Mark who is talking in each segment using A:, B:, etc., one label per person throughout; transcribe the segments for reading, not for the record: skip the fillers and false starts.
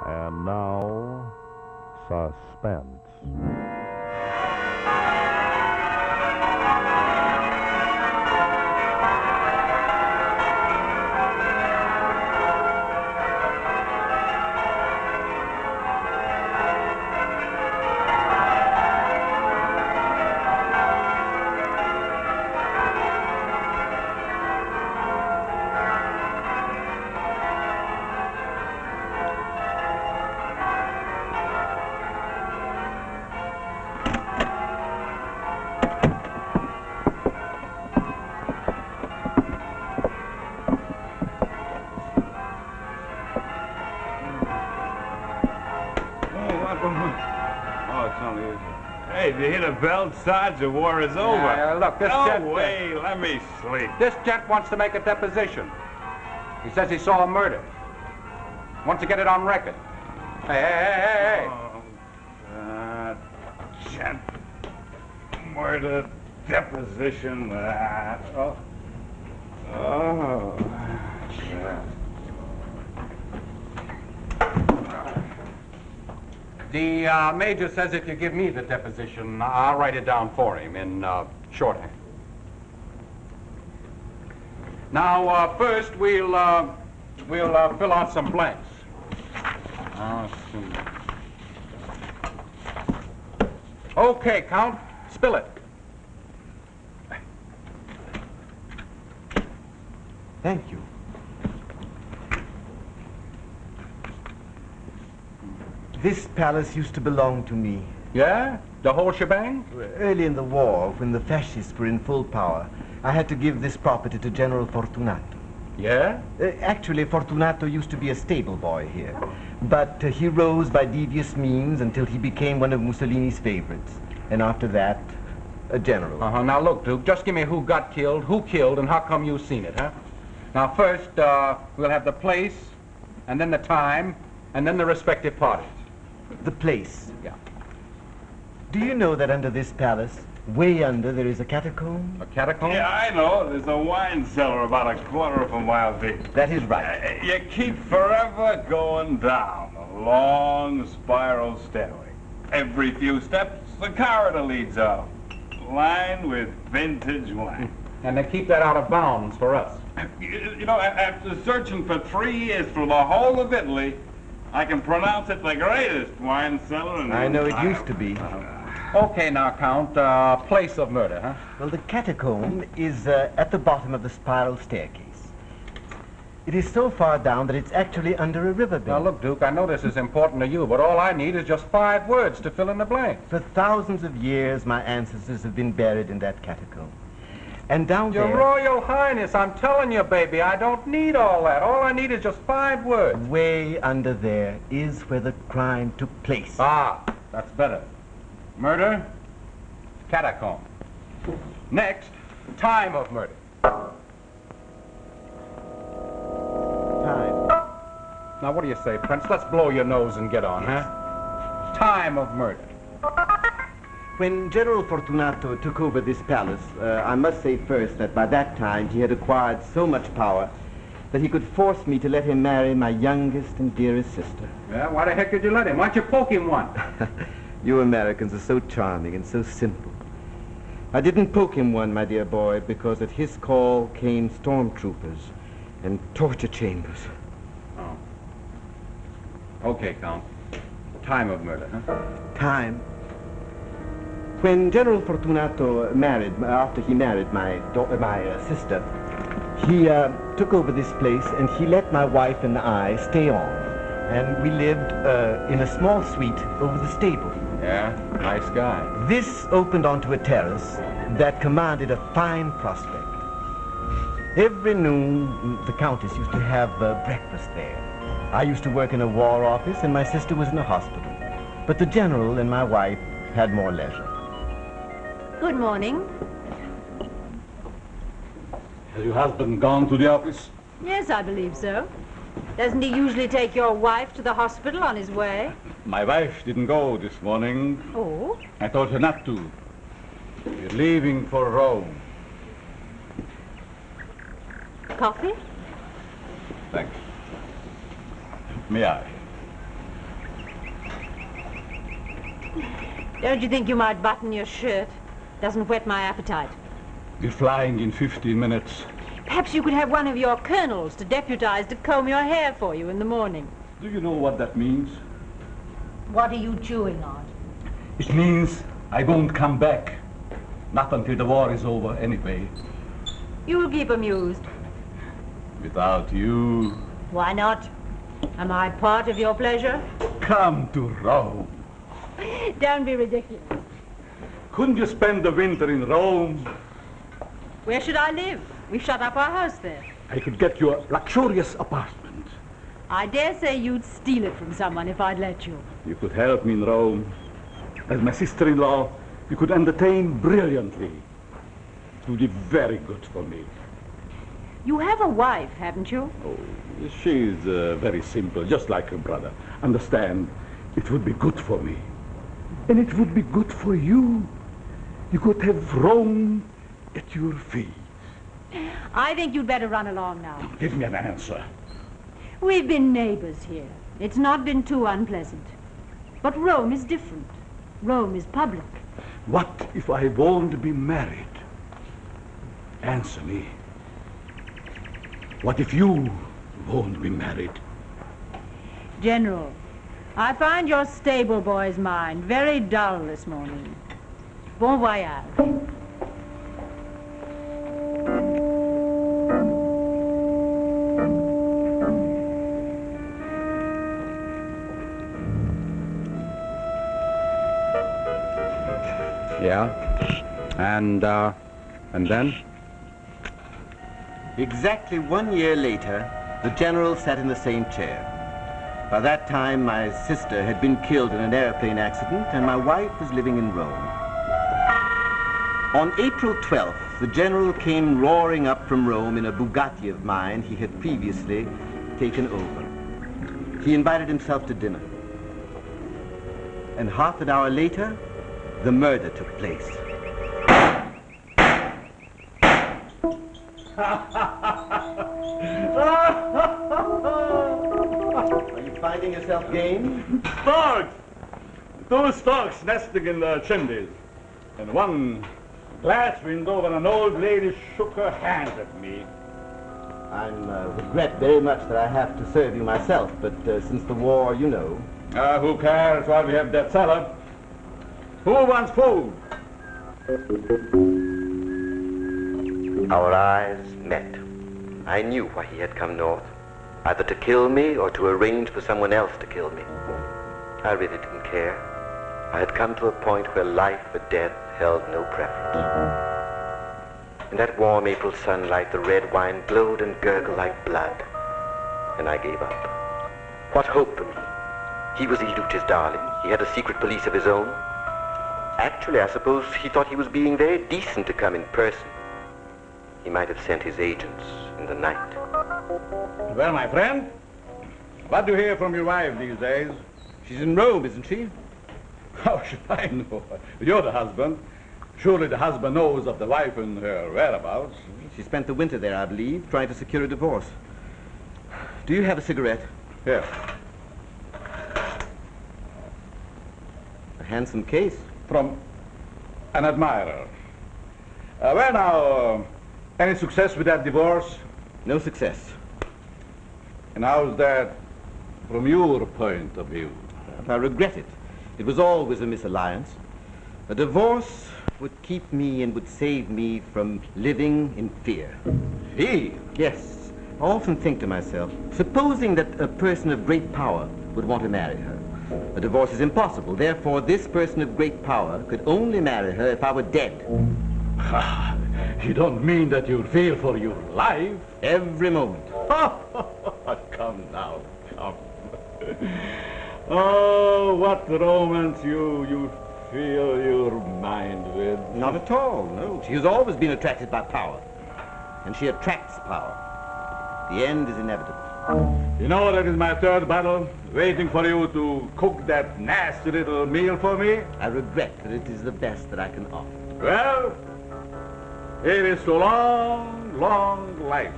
A: And now, Suspense.
B: Hey, did you hear the bell, Sarge? The war is over.
C: Look, this
B: no
C: gent...
B: way, let me sleep.
C: This gent wants to make a deposition. He says he saw a murder. Wants to get it on record. Hey.
B: Oh, God. Gent. Murder, deposition, that. Oh. God.
C: The major says if you give me the deposition, I'll write it down for him in shorthand. Now, first we'll fill out some blanks. Okay, Count, spill it.
D: Thank you. This palace used to belong to me.
C: Yeah? The whole shebang?
D: Early in the war, when the fascists were in full power, I had to give this property to General Fortunato.
C: Yeah?
D: Actually, Fortunato used to be a stable boy here. But he rose by devious means until he became one of Mussolini's favorites. And after that, a general.
C: Now, look, Duke, just give me who got killed, who killed, and how come you seen it, huh? Now, first, we'll have the place, and then the time, and then the respective parties.
D: The place.
C: Yeah.
D: Do you know that under this palace, way under, there is a catacomb?
C: A catacomb?
B: Yeah, I know. There's a wine cellar about a quarter of a mile deep.
D: That is right.
B: You keep forever going down a long spiral stairway. Every few steps, the corridor leads out, lined with vintage wine.
C: And they keep that out of bounds for us.
B: You know, after searching for 3 years for the whole of Italy, I can pronounce it the greatest wine cellar in the
D: I know it
B: entire-
D: used to be.
C: Okay, now, Count, place of murder, huh?
D: Well, the catacomb is at the bottom of the spiral staircase. It is so far down that it's actually under a riverbed.
C: Now, look, Duke, I know this is important to you, but all I need is just 5 words to fill in the blanks.
D: For thousands of years, my ancestors have been buried in that catacomb. And down
C: Your
D: there...
C: Royal Highness, I'm telling you, baby, I don't need all that. All I need is just 5 words.
D: Way under there is where the crime took place.
C: Ah, that's better. Murder, catacomb. Next, time of murder.
D: Time.
C: Now, what do you say, Prince? Let's blow your nose and get on, huh? Time of murder.
D: When General Fortunato took over this palace, I must say first that by that time he had acquired so much power that he could force me to let him marry my youngest and dearest sister.
C: Yeah, why the heck did you let him? Why don't you poke him one?
D: You Americans are so charming and so simple. I didn't poke him one, my dear boy, because at his call came stormtroopers and torture chambers.
C: Oh. Okay, Count. Time of murder, huh?
D: Time. When General Fortunato married, after he married my sister, he took over this place and he let my wife and I stay on. And we lived in a small suite over the stable.
C: Yeah, nice guy.
D: This opened onto a terrace that commanded a fine prospect. Every noon, the Countess used to have breakfast there. I used to work in a war office and my sister was in a hospital. But the General and my wife had more leisure.
E: Good morning.
F: Has your husband gone to the office?
E: Yes, I believe so. Doesn't he usually take your wife to the hospital on his way?
F: My wife didn't go this morning.
E: Oh?
F: I told her not to. We're leaving for Rome.
E: Coffee?
F: Thanks. May I?
E: Don't you think you might button your shirt? Doesn't whet my appetite.
F: We're flying in 15 minutes.
E: Perhaps you could have one of your colonels to deputize to comb your hair for you in the morning.
F: Do you know what that means?
E: What are you chewing on?
F: It means I won't come back. Not until the war is over, anyway.
E: You'll keep amused.
F: Without you.
E: Why not? Am I part of your pleasure?
F: Come to Rome.
E: Don't be ridiculous.
F: Couldn't you spend the winter in Rome?
E: Where should I live? We've shut up our house there.
F: I could get you a luxurious apartment.
E: I dare say you'd steal it from someone if I'd let you.
F: You could help me in Rome. As my sister-in-law, you could entertain brilliantly. It would be very good for me.
E: You have a wife, haven't you?
F: Oh, she's very simple, just like her brother. Understand, it would be good for me. And it would be good for you. You could have Rome at your feet.
E: I think you'd better run along now.
F: Give me an answer.
E: We've been neighbors here. It's not been too unpleasant. But Rome is different. Rome is public.
F: What if I won't be married? Answer me. What if you won't be married?
E: General, I find your stable boy's mind very dull this morning. Bon voyage.
C: Yeah? And then?
D: Exactly 1 year later, the general sat in the same chair. By that time, my sister had been killed in an airplane accident, and my wife was living in Rome. On April 12th, the general came roaring up from Rome in a Bugatti of mine he had previously taken over. He invited himself to dinner. And half an hour later, the murder took place. Are you finding yourself game?
F: Dogs! Two storks nesting in the chimneys. And one glass window when an old lady shook her hand at me.
D: I regret very much that I have to serve you myself, but since the war, you know.
F: Who cares while we have that salad? Who wants food?
G: Our eyes met. I knew why he had come north, either to kill me or to arrange for someone else to kill me. I really didn't care. I had come to a point where life or death held no preference. In that warm April sunlight, the red wine glowed and gurgled like blood, and I gave up. What hope for me? He was Iluch's darling. He had a secret police of his own. Actually, I suppose he thought he was being very decent to come in person. He might have sent his agents in the night.
F: Well, my friend, what do you hear from your wife these days?
D: She's in Rome, isn't she?
F: How should I know? You're the husband. Surely the husband knows of the wife and her whereabouts.
D: She spent the winter there, I believe, trying to secure a divorce. Do you have a cigarette?
F: Here.
D: A handsome case.
F: From an admirer. Well, now, any success with that divorce?
D: No success.
F: And how's that from your point of view?
D: I regret it. It was always a misalliance. A divorce would keep me and would save me from living in fear.
F: Fear?
D: Yes. I often think to myself, supposing that a person of great power would want to marry her. A divorce is impossible. Therefore, this person of great power could only marry her if I were dead.
F: You don't mean that you fear for your life?
D: Every moment.
F: Come now, come. Oh, what romance you fill your mind with.
D: Not at all, no. She has always been attracted by power. And she attracts power. The end is inevitable.
F: You know, that is my third battle, waiting for you to cook that nasty little meal for me.
D: I regret that it is the best that I can offer.
F: Well, here is to long, long life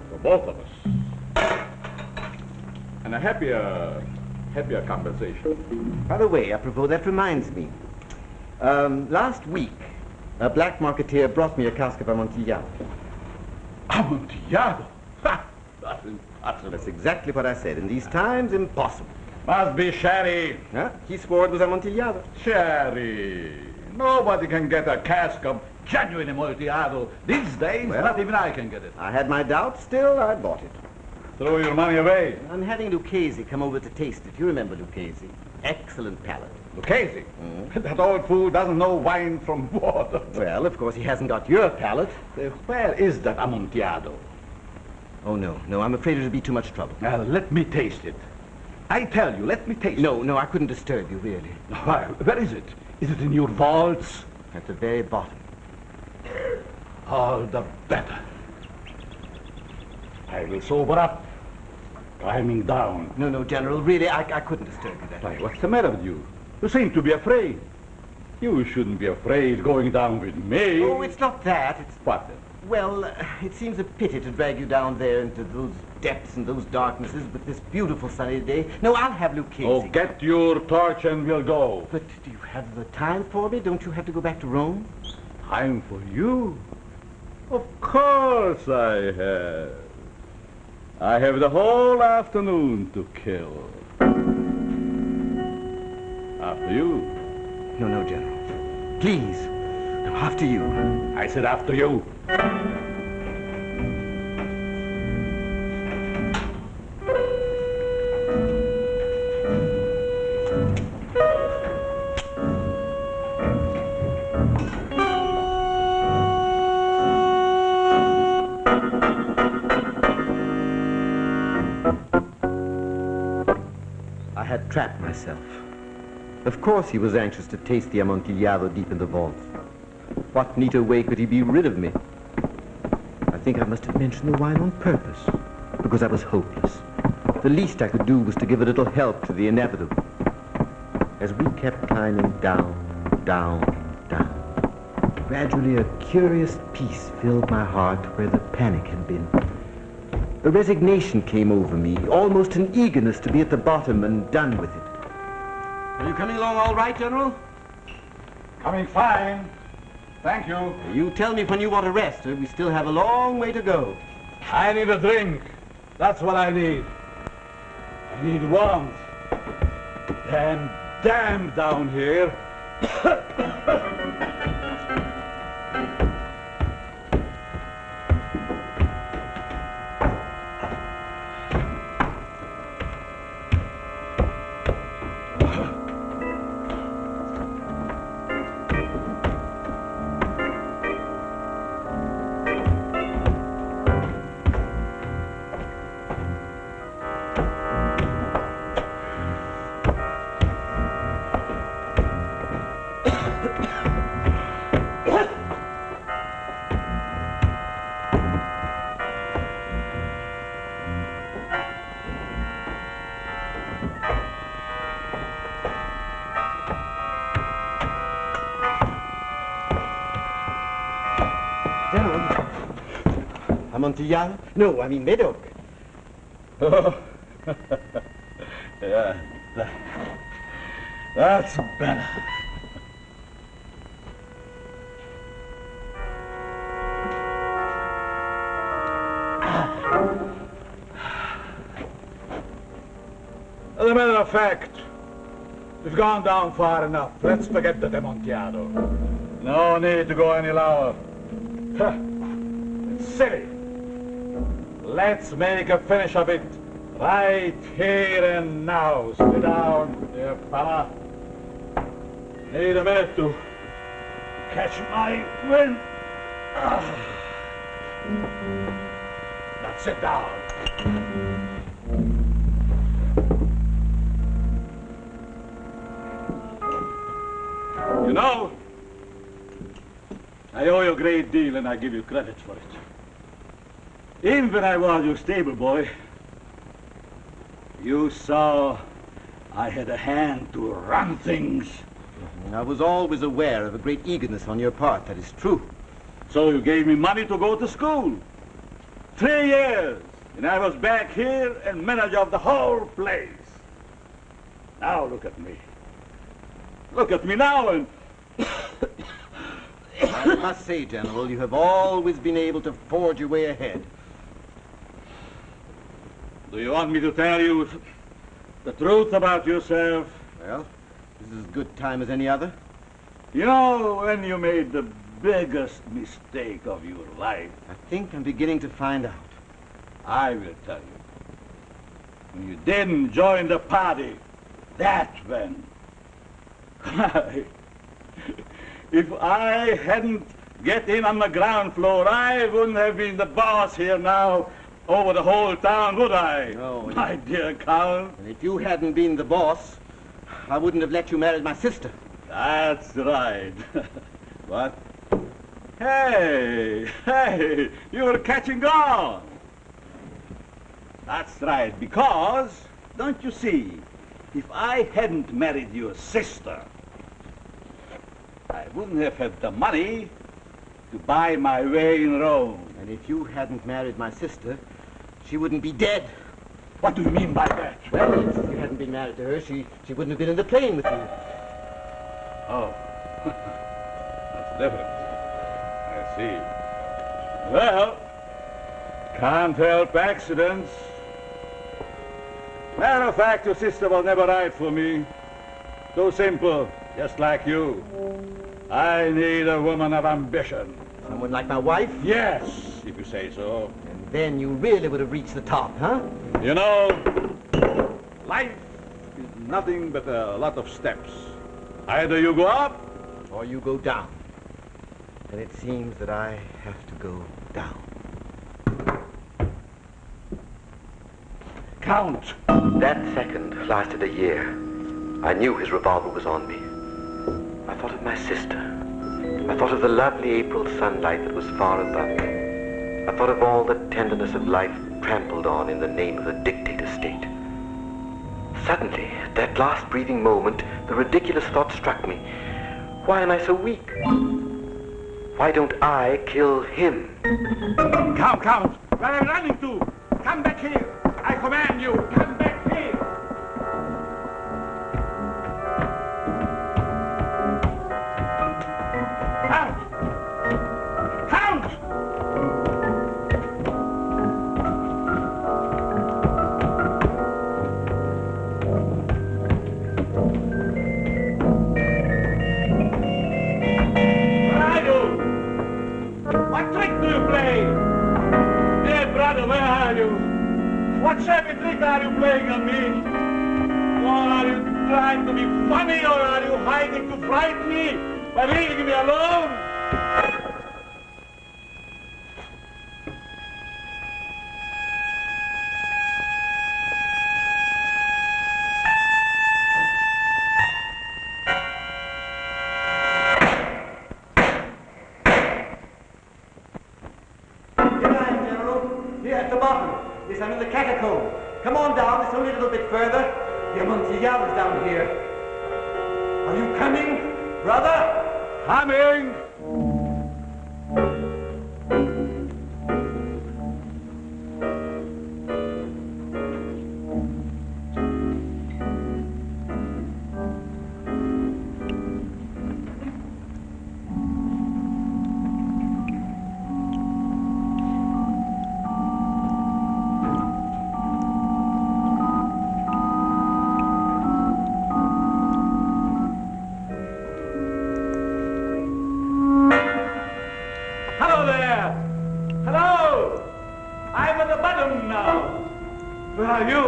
F: for both of us. And a happier conversation.
D: By the way, apropos, that reminds me. Last week, a black marketeer brought me a cask of Amontilado.
F: Amontillado? Ha! That's impossible.
D: That's exactly what I said. In these times, impossible.
F: Must be sherry.
D: Huh? He swore it was Amontillado.
F: Sherry. Nobody can get a cask of genuine Amontillado these days.
D: Well,
F: not even I can get it.
D: I had my doubts. Still, I bought it.
F: Throw your money away.
D: I'm having Lucchese come over to taste it. You remember Lucchese? Excellent palate.
F: Lucchese. That old fool doesn't know wine from water.
D: Well, of course, he hasn't got your palate.
F: Where is that Amontillado?
D: Oh, no, I'm afraid it'll be too much trouble.
F: Now, let me taste it. I tell you, let me taste it.
D: No, I couldn't disturb you, really.
F: Why, where is it? Is it in your vaults?
D: At the very bottom.
F: All the better. I will sober up. Climbing down.
D: No, General, really, I couldn't disturb you that
F: Why,
D: way.
F: what's the matter with you? You seem to be afraid. You shouldn't be afraid going down with me.
D: Oh, it's not that. It's...
F: What then?
D: Well, it seems a pity to drag you down there into those depths and those darknesses, but this beautiful sunny day. No, I'll have Lucchese.
F: Oh, get your torch and we'll go.
D: But do you have the time for me? Don't you have to go back to Rome?
F: Time for you? Of course I have. I have the whole afternoon to kill. After you.
D: No, General. Please. No, after you.
F: I said after you.
D: I had trapped myself. Of course he was anxious to taste the Amontillado deep in the vaults. What neater way could he be rid of me? I think I must have mentioned the wine on purpose, because I was hopeless. The least I could do was to give a little help to the inevitable. As we kept climbing down, gradually a curious peace filled my heart where the panic had been. A resignation came over me, almost an eagerness to be at the bottom and done with it. Are you coming along all right, General?
F: Coming fine. Thank you.
D: You tell me when you want to rest. We still have a long way to go.
F: I need a drink. That's what I need. I need warmth. Damn down here.
D: Amontillado? No, I mean Medoc.
F: Oh. Yeah, that's better. As a matter of fact, we've gone down far enough. Let's forget the Amontillado. No need to go any lower. It's silly. Let's make a finish of it right here and now. Sit down, dear fella. Need a minute to catch my wind. Now sit down. You know, I owe you a great deal and I give you credit for it. Even when I was your stable boy, you saw I had a hand to run things.
D: I was always aware of a great eagerness on your part, that is true.
F: So you gave me money to go to school. 3 years. And I was back here and manager of the whole place. Now look at me. Look at me now and...
D: I must say, General, you have always been able to forge your way ahead.
F: Do you want me to tell you the truth about yourself?
D: Well, this is as good time as any other.
F: You know, when you made the biggest mistake of your life,
D: I think I'm beginning to find out.
F: I will tell you. When you didn't join the party, that's when. If I hadn't get in on the ground floor, I wouldn't have been the boss here now over the whole town, would I?
D: No.
F: My dear Count.
D: And if you hadn't been the boss, I wouldn't have let you marry my sister.
F: That's right. What? Hey, you were catching on. That's right, because, don't you see, if I hadn't married your sister, I wouldn't have had the money to buy my way in Rome.
D: And if you hadn't married my sister, she wouldn't be dead.
F: What do you mean by that?
D: Well, if you hadn't been married to her, she wouldn't have been in the plane with you.
F: Oh, that's different. I see. Well, can't help accidents. Matter of fact, your sister was never right for me. So simple, just like you. I need a woman of ambition.
D: Someone like my wife?
F: Yes, if you say so.
D: And then you really would have reached the top, huh?
F: You know, life is nothing but a lot of steps. Either you go up,
D: or you go down. And it seems that I have to go down.
F: Count.
G: That second lasted a year. I knew his revolver was on me. I thought of my sister. I thought of the lovely April sunlight that was far above me. I thought of all the tenderness of life trampled on in the name of the dictator state. Suddenly, at that last breathing moment, the ridiculous thought struck me. Why am I so weak? Why don't I kill him?
F: Count! Where are you running to? Come back here! I command you, come back here! Count! Where are you? What trick do you play? Dear brother, where are you? What shabby trick are you playing on me? Or are you trying to be funny, or are you hiding to frighten me by leaving me alone?
D: Here I am, General. Here at the bottom. Yes, I'm in the catacomb. Come on down, it's only a little bit further. The Amontilado is down here. Are you coming, brother?
F: Coming! Hello there! Hello! I'm at the bottom now. Where are you?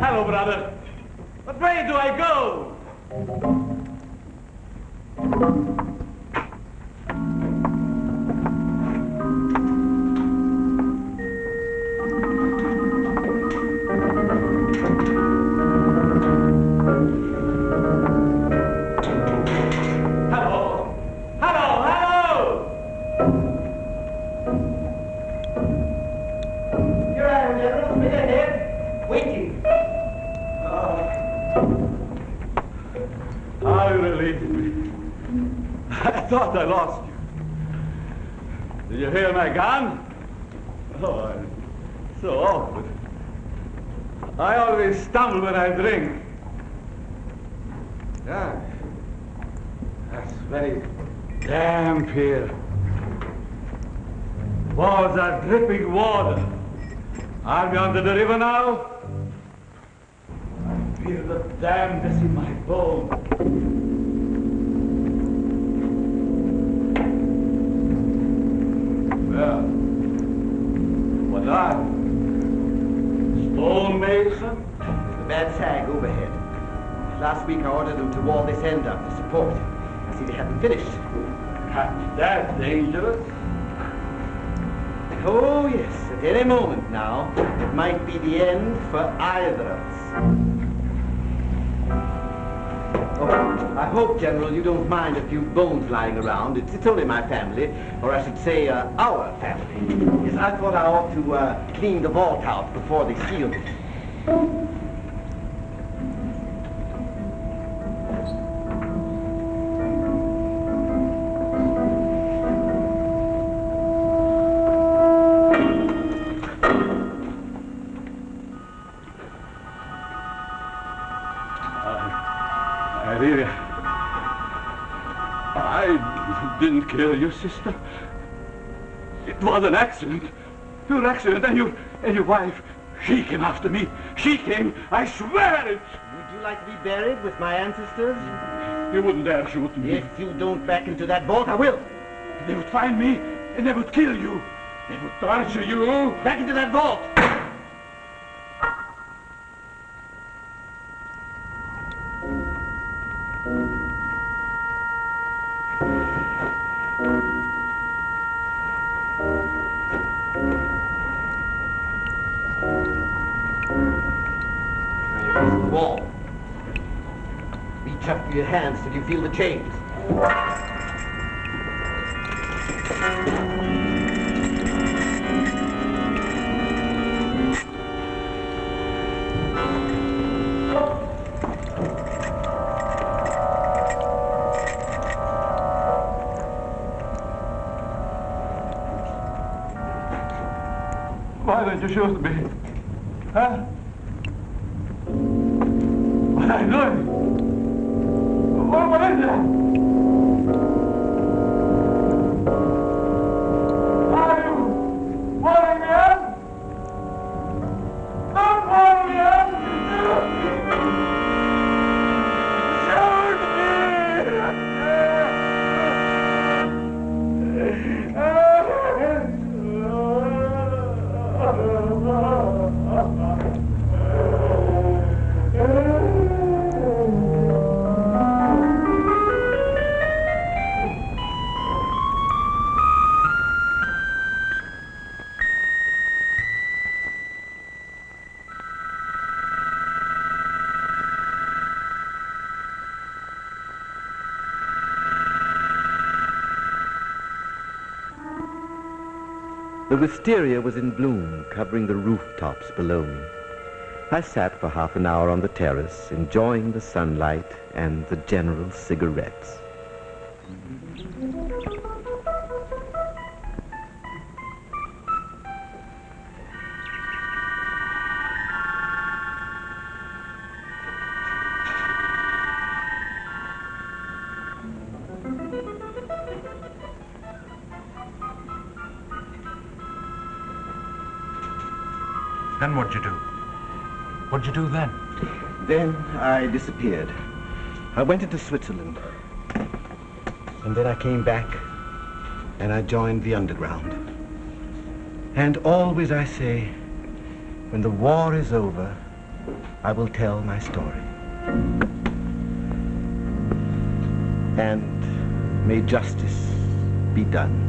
F: Hello, brother. What way do I go? Hello? Hello, hello!
D: Here I am, General, straight ahead, waiting.
F: How you relieved me. I thought I lost you. Did you hear my gun? Oh, I'm so awkward. I always stumble when I drink. Yeah. That's very damp here. Walls are dripping water. Are we under the river now? I feel the dampness in my bones. Well, what are you? Stonemason?
D: The bad sag overhead. Last week I ordered them to wall this end up for support. I see they haven't finished.
F: That's dangerous.
D: Oh, yes. At any moment now, it might be the end for either of us. Oh, I hope, General, you don't mind a few bones lying around. It's only my family, or I should say, our family. Yes, I thought I ought to clean the vault out before they sealed it.
F: I didn't kill your sister. It was an accident. Pure accident. And your wife, she came after me. She came, I swear it.
D: Would you like to be buried with my ancestors?
F: You wouldn't dare shoot me.
D: If you don't back into that vault, I will.
F: They would find me, and they would kill you. They would torture you.
D: Back into that vault. Wall. Reach up with your hands till you feel the chains.
F: Why don't you shoot me? Huh? What are you doing? What is that? Are you warning me up? Don't warn me up! Shoot
G: The wisteria was in bloom, covering the rooftops below me. I sat for half an hour on the terrace, enjoying the sunlight and the general cigarettes.
C: Then what'd you do? What'd you do then?
D: Then I disappeared. I went into Switzerland. And then I came back and I joined the underground. And always I say, when the war is over, I will tell my story. And may justice be done.